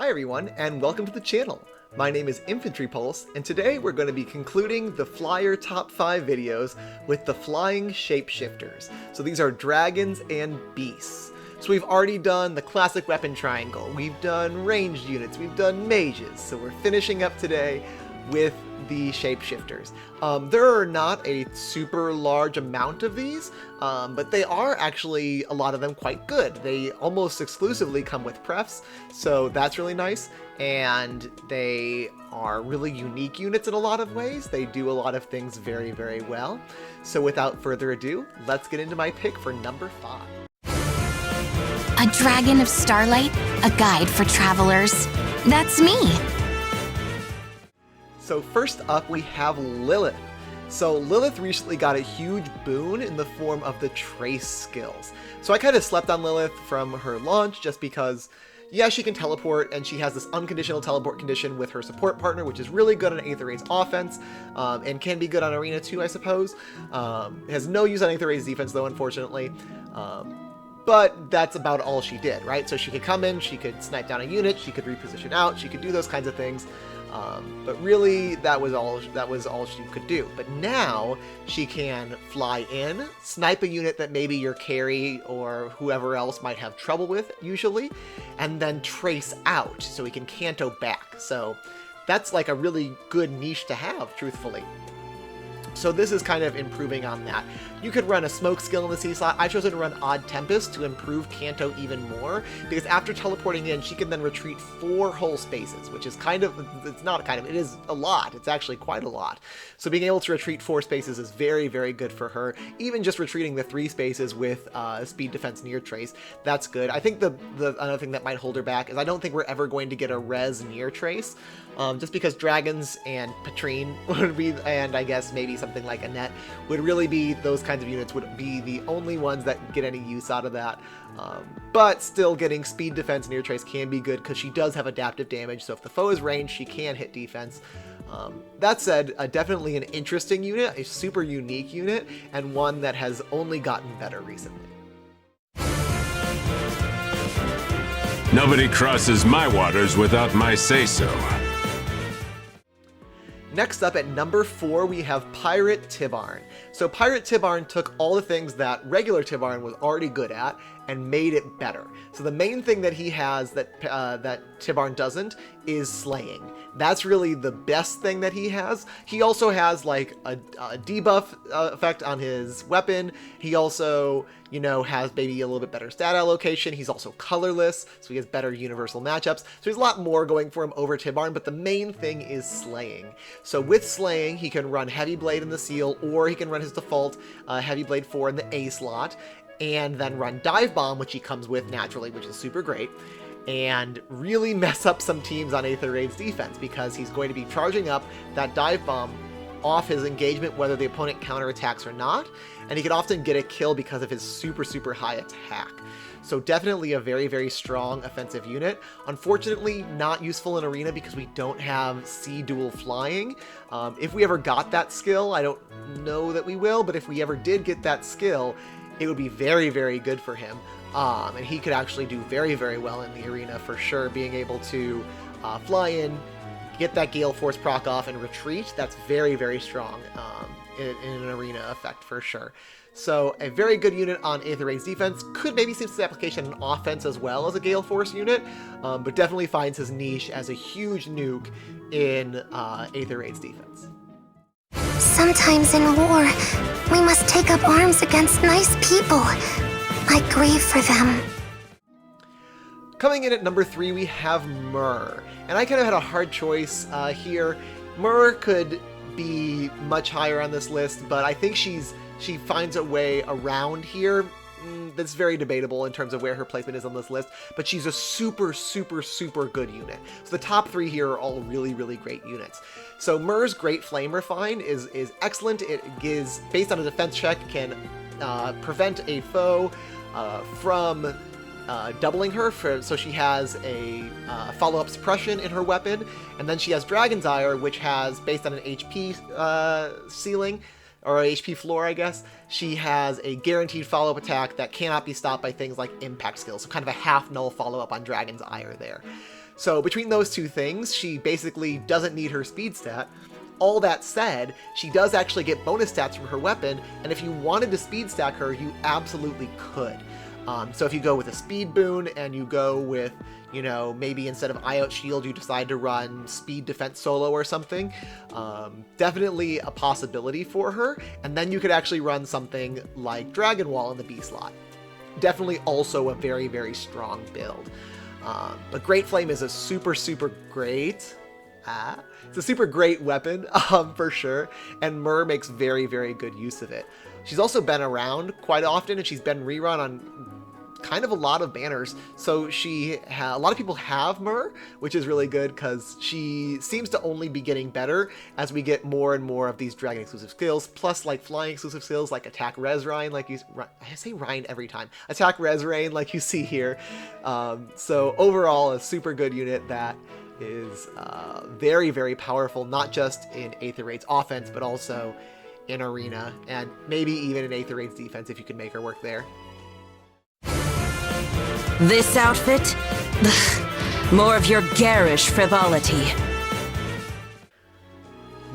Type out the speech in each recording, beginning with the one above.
Hi everyone, and welcome to the channel. My name is Infantry Pulse, and today we're going to be concluding the Flyer Top 5 videos with the Flying Shapeshifters. So these are dragons and beasts. So we've already done the classic weapon triangle, we've done ranged units, we've done mages, so we're finishing up today with the Shapeshifters. There are not a super large amount of these, but they are actually, a lot of them, quite good. They almost exclusively come with prefs, so that's really nice, and they are really unique units in a lot of ways. They do a lot of things very, very well. So without further ado, let's get into my pick for number 5. A dragon of starlight, a guide for travelers. That's me. So first up we have Lilith. So Lilith recently got a huge boon in the form of the trace skills. So I kind of slept on Lilith from her launch just because, yeah, she can teleport, and she has this unconditional teleport condition with her support partner, which is really good on Aether Raid's offense, and can be good on Arena too, I suppose. It has no use on Aether Raid's defense though, unfortunately. But that's about all she did, right? So she could come in, she could snipe down a unit, she could reposition out, she could do those kinds of things. But really, that was all she could do. But now she can fly in, snipe a unit that maybe your carry or whoever else might have trouble with usually, and then trace out so he can canto back. So that's like a really good niche to have, truthfully. So this is kind of improving on that. You could run a smoke skill in the C slot. I've chosen to run Odd Tempest to improve Canto even more, because after teleporting in, she can then retreat 4 whole spaces, which is kind of, it's not kind of, it is a lot. It's actually quite a lot. So being able to retreat 4 spaces is very, very good for her. Even just retreating the 3 spaces with speed defense near trace, that's good. I think the another thing that might hold her back is I don't think we're ever going to get a res near trace, just because dragons and Patrine would be, and I guess maybe something like a net would really be, those kinds of units would be the only ones that get any use out of that. But still, getting speed defense near trace can be good because she does have adaptive damage, so if the foe is ranged, she can hit defense. That said, definitely an interesting unit, a super unique unit, and one that has only gotten better recently. Nobody crosses my waters without my say-so. Next up at number 4, we have Pirate Tibarn. So Pirate Tibarn took all the things that regular Tibarn was already good at and made it better. So the main thing that he has that Tibarn doesn't is slaying. That's really the best thing that he has. He also has like a debuff effect on his weapon. He also, you know, has maybe a little bit better stat allocation. He's also colorless, so he has better universal matchups. So there's a lot more going for him over Tibarn, but the main thing is slaying. So with slaying, he can run Heavy Blade in the Seal, or he can run his default Heavy Blade 4 in the A slot, and then run Dive Bomb, which he comes with naturally, which is super great, and really mess up some teams on Aether Raid's defense, because he's going to be charging up that Dive Bomb off his engagement whether the opponent counterattacks or not, and he can often get a kill because of his super, super high attack. So definitely a very, very strong offensive unit. Unfortunately, not useful in Arena because we don't have C dual flying. If we ever got that skill, I don't know that we will, but if we ever did get that skill, it would be very, very good for him. And he could actually do very, very well in the arena for sure, being able to fly in, get that Gale Force proc off, and retreat. That's very, very strong in an arena effect for sure. So a very good unit on Aether Raid's defense. Could maybe see some application in offense as well as a Gale Force unit, but definitely finds his niche as a huge nuke in Aether Raid's defense. Sometimes in war, we must take up arms against nice people. I grieve for them. Coming in at number 3, we have Myrrh. And I kind of had a hard choice here. Myrrh could be much higher on this list, but I think she finds a way around here. That's very debatable in terms of where her placement is on this list, but she's a super, super, super good unit. So the top 3 here are all really, really great units. So Myrrh's Great Flame Refine is excellent. It gives, based on a defense check, can prevent a foe from doubling her, so she has a follow-up suppression in her weapon, and then she has Dragon's Ire, which has, based on an HP ceiling, or HP floor, I guess, she has a guaranteed follow-up attack that cannot be stopped by things like impact skills, so kind of a half-null follow-up on Dragon's Ire there. So between those two things, she basically doesn't need her speed stat. All that said, she does actually get bonus stats from her weapon, and if you wanted to speed stack her, you absolutely could. So if you go with a speed boon and you go with, you know, maybe instead of Eye Out Shield, you decide to run Speed Defense Solo or something, definitely a possibility for her. And then you could actually run something like Dragon Wall in the B slot. Definitely also a very, very strong build. But Great Flame is a super, super great... it's a super great weapon, for sure, and Myrrh makes very, very good use of it. She's also been around quite often, and she's been rerun on kind of a lot of banners, so a lot of people have Myrrh, which is really good, because she seems to only be getting better as we get more and more of these Dragon exclusive skills, plus like flying exclusive skills like Attack Res Rhine, like I say Rhine every time, Attack Res Rain like you see here. So overall, a super good unit that is very, very powerful, not just in Aether Raid's offense, but also in Arena, and maybe even in Aether Raid's defense if you can make her work there. This outfit? More of your garish frivolity.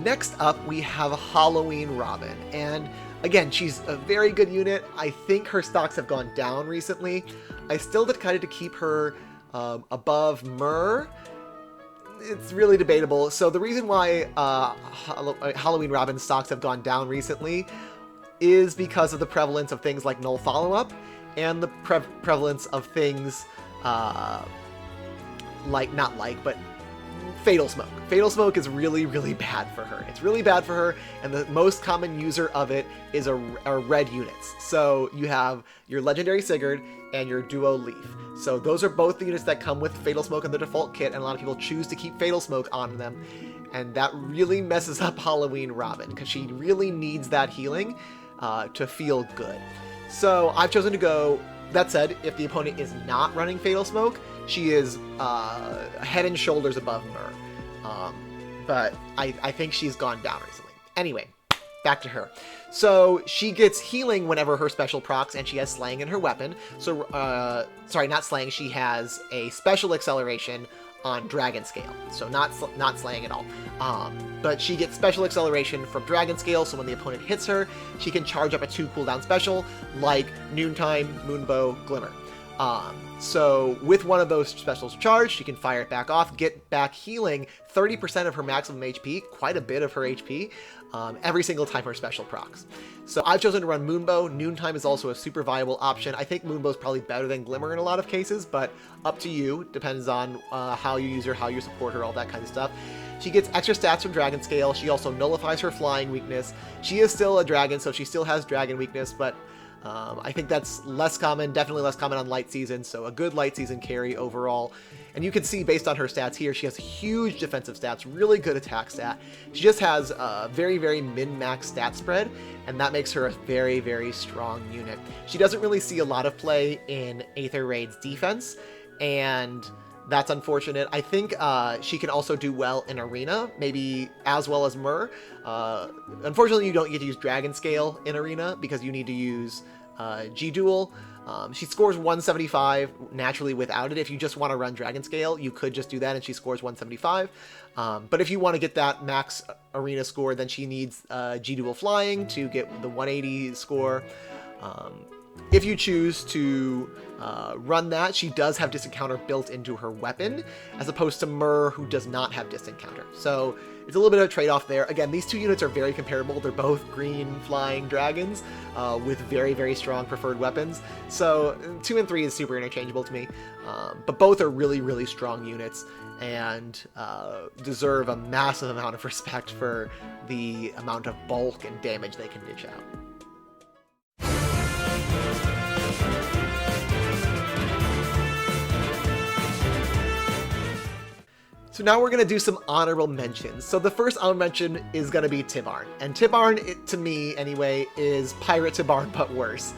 Next up, we have Halloween Robin, and again, she's a very good unit. I think her stocks have gone down recently. I still decided to keep her above Myrrh. It's really debatable. So the reason why Halloween Robin's stocks have gone down recently is because of the prevalence of things like Null Follow-Up and the prevalence of things but Fatal Smoke. Fatal Smoke is really, really bad for her. It's really bad for her, and the most common user of it is are red units. So you have your Legendary Sigurd and your Duo Leaf. So those are both the units that come with Fatal Smoke in the default kit, and a lot of people choose to keep Fatal Smoke on them, and that really messes up Halloween Robin, because she really needs that healing to feel good. So I've chosen to go... That said, if the opponent is not running Fatal Smoke, she is head and shoulders above Myrrh. But I think she's gone down recently. Anyway, back to her. So she gets healing whenever her special procs, and she has slaying in her weapon. So, sorry, not slaying, she has a special acceleration on Dragon Scale. So not slaying at all. But she gets special acceleration from Dragon Scale, so when the opponent hits her, she can charge up a 2 cooldown special, like Noontime, Moonbow, Glimmer. So with one of those specials charged, she can fire it back off, get back healing 30% of her maximum HP, quite a bit of her HP, every single time her special procs. So I've chosen to run Moonbow. Noontime is also a super viable option. I think Moonbow is probably better than Glimmer in a lot of cases, but up to you. Depends on how you use her, how you support her, all that kind of stuff. She gets extra stats from Dragon Scale. She also nullifies her flying weakness. She is still a dragon, so she still has dragon weakness, but I think that's less common, definitely less common on Light Season, so a good Light Season carry overall. And you can see based on her stats here, she has huge defensive stats, really good attack stat. She just has a very, very min-max stat spread, and that makes her a very, very strong unit. She doesn't really see a lot of play in Aether Raid's defense, and that's unfortunate. I think she can also do well in Arena, maybe as well as Myrrh. Unfortunately, you don't get to use Dragon Scale in Arena because you need to use G-Duel. She scores 175 naturally without it. If you just want to run Dragon Scale, you could just do that and she scores 175. But if you want to get that max Arena score, then she needs G-Duel Flying to get the 180 score. If you choose to run that, she does have Disencounter built into her weapon, as opposed to Myrrh, who does not have Disencounter. So it's a little bit of a trade-off there. Again, these two units are very comparable. They're both green flying dragons with very, very strong preferred weapons. So 2 and 3 is super interchangeable to me. But both are really, really strong units and deserve a massive amount of respect for the amount of bulk and damage they can dish out. So now we're going to do some honorable mentions. So the first honorable mention is going to be Tibarn. And Tibarn, to me anyway, is Pirate Tibarn, but worse.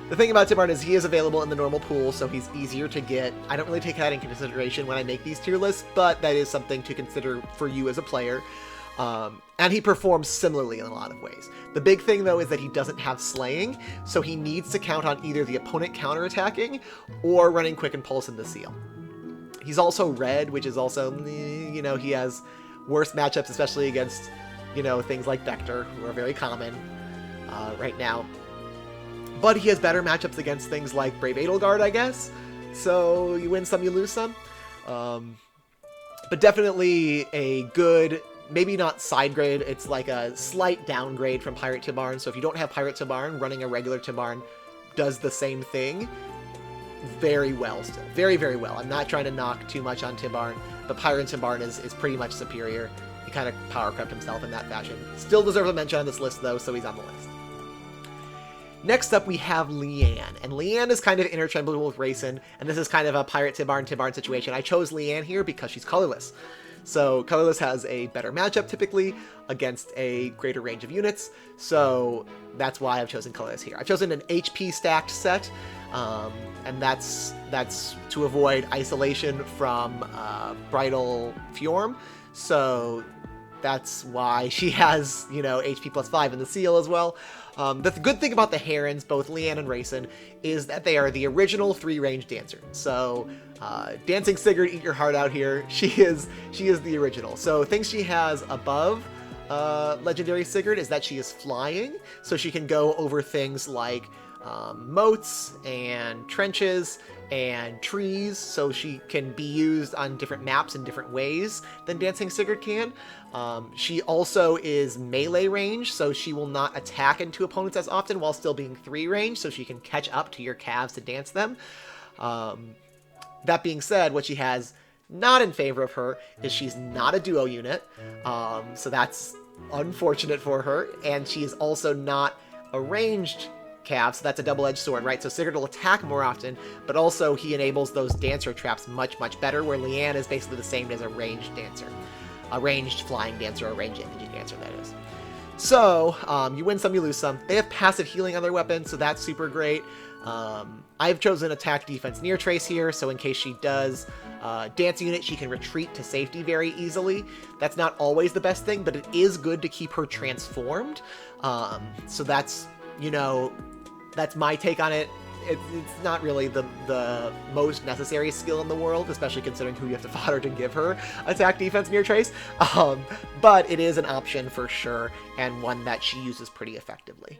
The thing about Tibarn is he is available in the normal pool, so he's easier to get. I don't really take that into consideration when I make these tier lists, but that is something to consider for you as a player. And he performs similarly in a lot of ways. The big thing, though, is that he doesn't have slaying, so he needs to count on either the opponent counterattacking or running Quick and Pulse in the seal. He's also red, which is also, he has worse matchups, especially against, things like Vector, who are very common right now. But he has better matchups against things like Brave Edelgard, I guess. So you win some, you lose some. But definitely a good, maybe not side grade, it's like a slight downgrade from Pirate Tibarn. So if you don't have Pirate Tibarn, running a regular Tibarn does the same thing very well still. Very, very well. I'm not trying to knock too much on Tibarn, but Pirate Tibarn is pretty much superior. He kind of power crept himself in that fashion. Still deserves a mention on this list, though, so he's on the list. Next up, we have Leanne, and Leanne is kind of interchangeable with Raisin, and this is kind of a Pirate Tibarn situation. I chose Leanne here because she's colorless. So colorless has a better matchup typically against a greater range of units, so that's why I've chosen colorless here. I've chosen an HP stacked set, and that's to avoid isolation from Bridal Fjorm, so that's why she has, HP +5 in the seal as well. The good thing about the Herons, both Leanne and Raisin, is that they are the original 3-range dancer. So, Dancing Sigurd, eat your heart out here. She is the original. So, things she has above Legendary Sigurd is that she is flying, so she can go over things like moats and trenches and trees, so she can be used on different maps in different ways than Dancing Sigurd can. She also is melee range, so she will not attack into opponents as often while still being 3 range, so she can catch up to your calves to dance them. That being said, what she has not in favor of her is she's not a duo unit, so that's unfortunate for her, and she is also not a ranged calf, so that's a double-edged sword, right? So Sigurd will attack more often, but also he enables those dancer traps much, much better, where Leanne is basically the same as a ranged dancer. A ranged flying dancer, or a ranged energy dancer, that is. So, you win some, you lose some. They have passive healing on their weapons, so that's super great. I've chosen attack, defense, near trace here, so in case she does dance unit, she can retreat to safety very easily. That's not always the best thing, but it is good to keep her transformed. So that's, that's my take on it. It's not really the most necessary skill in the world, especially considering who you have to fodder to give her attack, defense, near trace. But it is an option for sure, and one that she uses pretty effectively.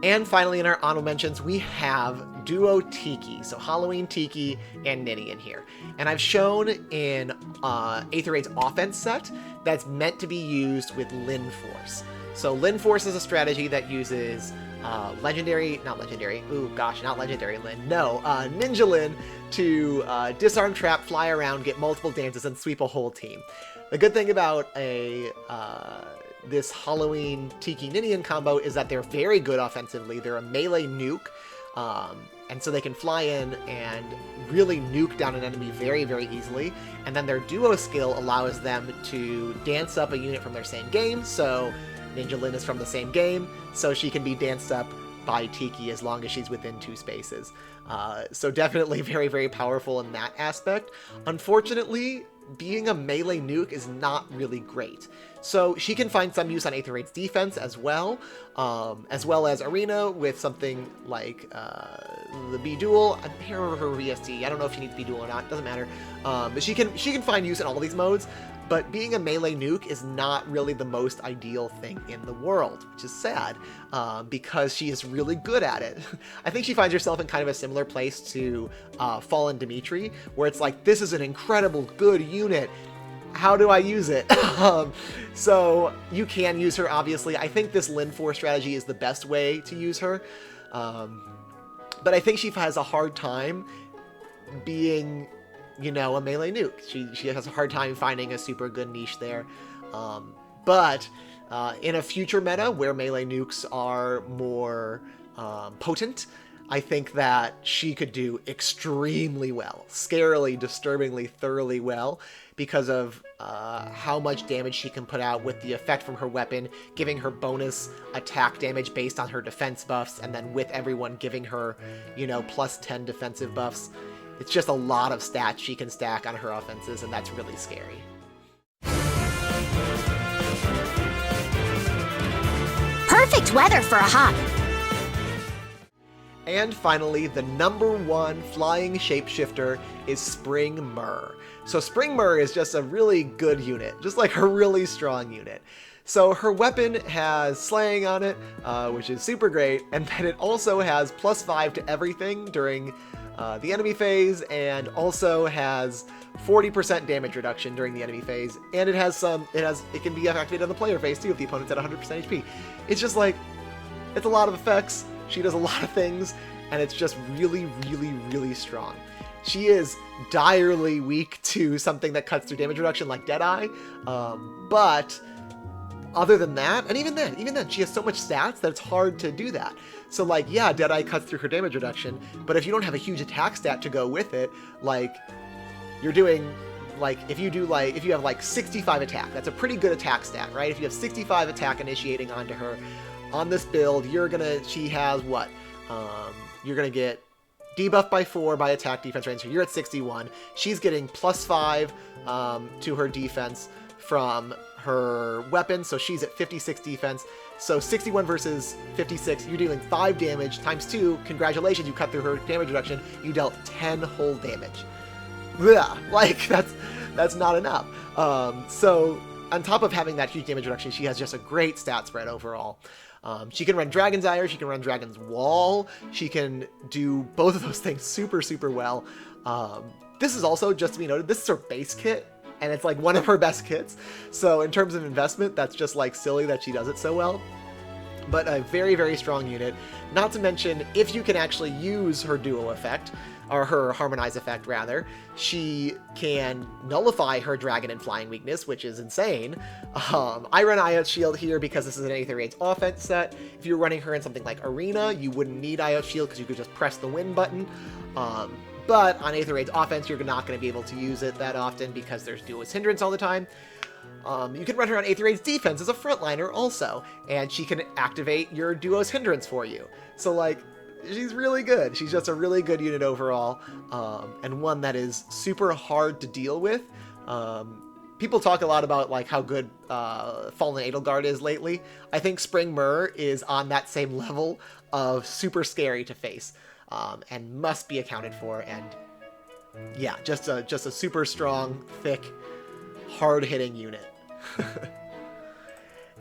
And finally, in our honorable mentions, we have Duo Tiki. So Halloween Tiki and Ninian here. And I've shown in Aether Raid's offense set that's meant to be used with Lin Force. So Lin Force is a strategy that uses not legendary Lin. No, Ninja Lin to disarm trap, fly around, get multiple dances, and sweep a whole team. The good thing about this Halloween Tiki Ninian combo is that they're very good offensively. They're a melee nuke, and so they can fly in and really nuke down an enemy very, very easily. And then their duo skill allows them to dance up a unit from their same game, so Ninja Lin is from the same game, so she can be danced up by Tiki as long as she's within 2 spaces. So definitely very, very powerful in that aspect. Unfortunately, being a melee nuke is not really great. So she can find some use on Aether Raid's defense as well as Arena with something like the B-Duel. I can't remember her VST. I don't know if she needs B-Duel or not. Doesn't matter. But she can find use in all these modes. But being a melee nuke is not really the most ideal thing in the world, which is sad, because she is really good at it. I think she finds herself in kind of a similar place to Fallen Dimitri, where it's like, this is an incredible good unit. How do I use it? So you can use her, obviously. I think this Lin Force strategy is the best way to use her. But I think she has a hard time being, a melee nuke. She has a hard time finding a super good niche there. But in a future meta where melee nukes are more potent, I think that she could do extremely well. Scarily, disturbingly, thoroughly well, because of how much damage she can put out with the effect from her weapon, giving her bonus attack damage based on her defense buffs, and then with everyone giving her, plus 10 defensive buffs. It's just a lot of stats she can stack on her offenses, and that's really scary. Perfect weather for a hop. And finally, the #1 flying shapeshifter is Spring Myrrh. So Spring Myrrh is just a really good unit, just like a really strong unit. So her weapon has slaying on it, which is super great, and then it also has +5 to everything during the enemy phase, and also has 40% damage reduction during the enemy phase, and it can be activated on the player phase too if the opponent's at 100% HP. It's just like, it's a lot of effects, she does a lot of things, and it's just really, really, really strong. She is direly weak to something that cuts through damage reduction like Deadeye, but other than that, and even then, she has so much stats that it's hard to do that. So like, yeah, Deadeye cuts through her damage reduction, but if you don't have a huge attack stat to go with it, like, you're doing, like, if you have like 65 attack, that's a pretty good attack stat, right? If you have 65 attack initiating onto her, on this build, she has what? You're gonna get debuffed by 4 by attack defense range, so you're at 61. She's getting +5 to her defense from her weapon, so she's at 56 defense. So 61 versus 56, you're dealing 5 damage times 2. Congratulations, you cut through her damage reduction. You dealt 10 whole damage. Blah, like, that's not enough. So on top of having that huge damage reduction, she has just a great stat spread overall. She can run Dragon's Ire, she can run Dragon's Wall, she can do both of those things super, super well. This is also, just to be noted, this is her base kit, and it's like one of her best kits. So in terms of investment, that's just like silly that she does it so well. But a very, very strong unit. Not to mention, if you can actually use her duo effect, or her harmonize effect rather, she can nullify her dragon and flying weakness, which is insane. I run Io Shield here because this is an 8th offense set. If you're running her in something like Arena, you wouldn't need Io Shield because you could just press the win button. But on 8th offense, you're not going to be able to use it that often because there's Duo's Hindrance all the time. You can run her on 8th defense as a frontliner also, and she can activate your Duo's Hindrance for you. So like, she's really good. She's just a really good unit overall, and one that is super hard to deal with. People talk a lot about like how good Fallen Edelgard is lately. I think Spring Myrrh is on that same level of super scary to face, and must be accounted for. And yeah, just a super strong, thick, hard-hitting unit.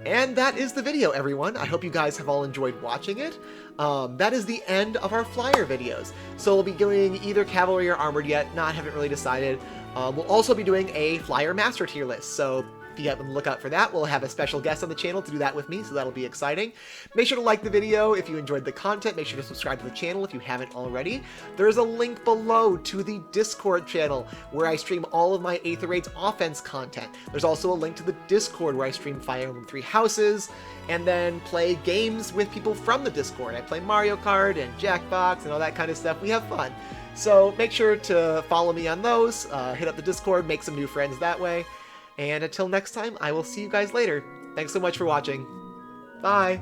And that is the video, everyone. I hope you guys have all enjoyed watching it. That is the end of our flyer videos. So we'll be doing either cavalry or armored yet. Haven't really decided. We'll also be doing a flyer master tier list. So be on the lookout for that. We'll have a special guest on the channel to do that with me, so that'll be exciting. Make sure to like the video if you enjoyed the content. Make sure to subscribe to the channel if you haven't already. There's a link below to the Discord channel where I stream all of my 8th offense content. There's also a link to the Discord where I stream Fire Emblem 3 Houses and then play games with people from the Discord. I play Mario Kart and Jackbox and all that kind of stuff. We have fun. So make sure to follow me on those, hit up the Discord, make some new friends that way. And until next time, I will see you guys later. Thanks so much for watching. Bye!